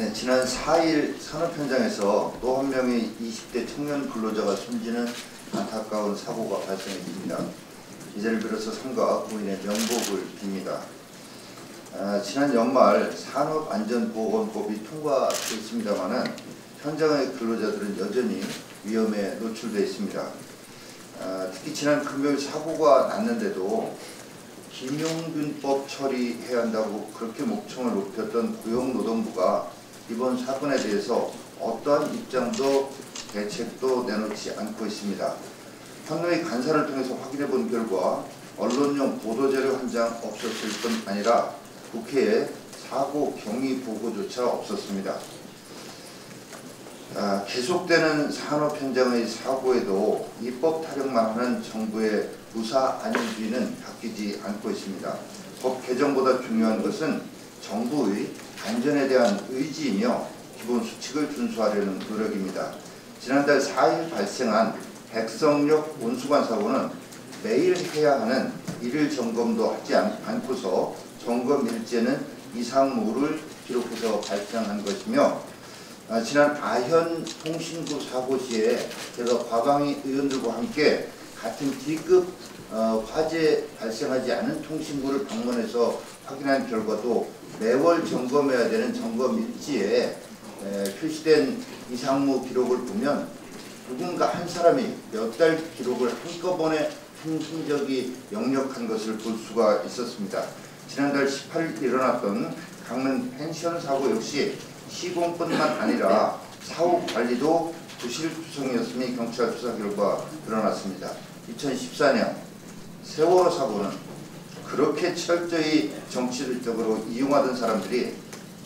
네, 지난 4일 산업 현장에서 또 한 명의 20대 청년 근로자가 숨지는 안타까운 사고가 발생했습니다. 이제를 빌어서 삼가 부인의 명복을 빕니다. 지난 연말 산업안전보건법이 통과됐습니다마는 현장의 근로자들은 여전히 위험에 노출되어 있습니다. 특히 지난 금요일 사고가 났는데도 김용균법 처리해야 한다고 그렇게 목청을 높였던 고용노동부가 이번 사건에 대해서 어떠한 입장도 대책도 내놓지 않고 있습니다. 판노의 간사를 통해서 확인해 본 결과 언론용 보도자료 한 장 없었을 뿐 아니라 국회에 사고 경위 보고조차 없었습니다. 계속되는 산업 현장의 사고에도 입법 타령만 하는 정부의 무사 안전주의는 바뀌지 않고 있습니다. 법 개정보다 중요한 것은 정부의 안전에 대한 의지이며 기본 수칙을 준수하려는 노력입니다. 지난달 4일 발생한 백성역 온수관 사고는 매일 해야 하는 일일 점검도 하지 않고서 점검 일제는 이상무를 기록해서 발생한 것이며, 지난 아현 통신구 사고 시에 제가 과방위 의원들과 함께 같은 D급 화재 발생하지 않은 통신구를 방문해서 확인한 결과도 매월 점검해야 되는 점검 일지에 표시된 이상무 기록을 보면 누군가 한 사람이 몇 달 기록을 한꺼번에 한 흔적이 역력한 것을 볼 수가 있었습니다. 지난달 18일 일어났던 강릉 펜션 사고 역시 시공뿐만 아니라 사후 관리도 부실투성이었음이 경찰 수사 결과 드러났습니다. 2014년 세월호 사고는 그렇게 철저히 정치적으로 이용하던 사람들이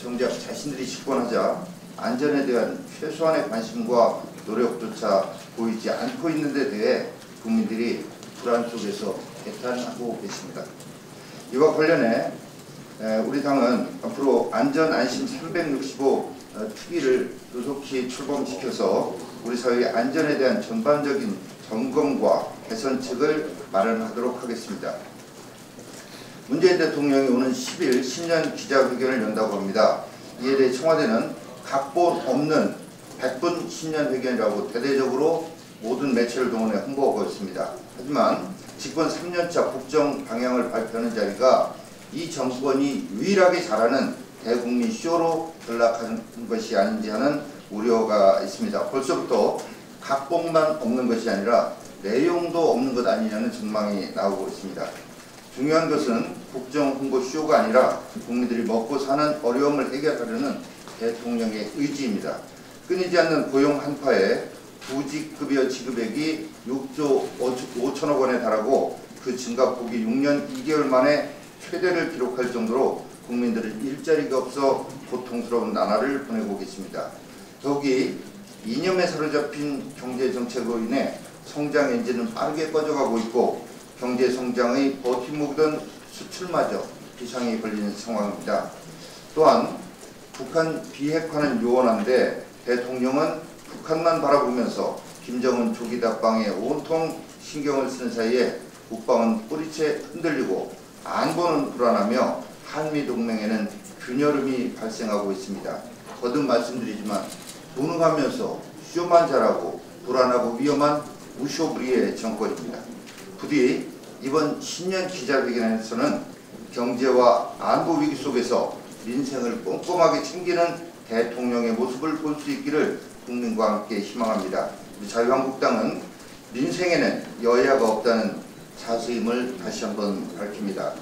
정작 자신들이 집권하자 안전에 대한 최소한의 관심과 노력조차 보이지 않고 있는 데 대해 국민들이 불안 속에서 개탄하고 계십니다. 이와 관련해 우리 당은 앞으로 안전안심 365 특위를 조속히 출범시켜서 우리 사회의 안전에 대한 전반적인 점검과 개선책을 마련하도록 하겠습니다. 문재인 대통령이 오는 10일 신년 기자회견을 연다고 합니다. 이에 대해 청와대는 각본 없는 100분 신년회견이라고 대대적으로 모든 매체를 동원해 홍보하고 있습니다. 하지만 집권 3년차 국정 방향을 발표하는 자리가 이 정권이 유일하게 잘하는 대국민 쇼로 전락하는 것이 아닌지 하는 우려가 있습니다. 벌써부터 각본만 없는 것이 아니라 내용도 없는 것 아니냐는 전망이 나오고 있습니다. 중요한 것은 국정 홍보 쇼가 아니라 국민들이 먹고 사는 어려움을 해결하려는 대통령의 의지입니다. 끊이지 않는 고용 한파에 부직급여 지급액이 6조 5천억 원에 달하고 그 증가폭이 6년 2개월 만에 최대를 기록할 정도로 국민들은 일자리가 없어 고통스러운 나날을 보내고 계십니다. 더욱이 이념에 사로잡힌 경제정책으로 인해 성장 엔진은 빠르게 꺼져가고 있고 경제 성장의 버팀목이던 수출마저 비상이 걸리는 상황입니다. 또한 북한 비핵화는 요원한데 대통령은 북한만 바라보면서 김정은 조기 답방에 온통 신경을 쓰는 사이에 국방은 뿌리채 흔들리고 안보는 불안하며 한미동맹에는 균열음이 발생하고 있습니다. 거듭 말씀드리지만 무능하면서 쇼만 잘하고 불안하고 위험한 우쇼부리의 정권입니다. 부디 이번 신년 기자회견에서는 경제와 안보 위기 속에서 민생을 꼼꼼하게 챙기는 대통령의 모습을 볼 수 있기를 국민과 함께 희망합니다. 자유한국당은 민생에는 여야가 없다는 사수임을 다시 한번 밝힙니다.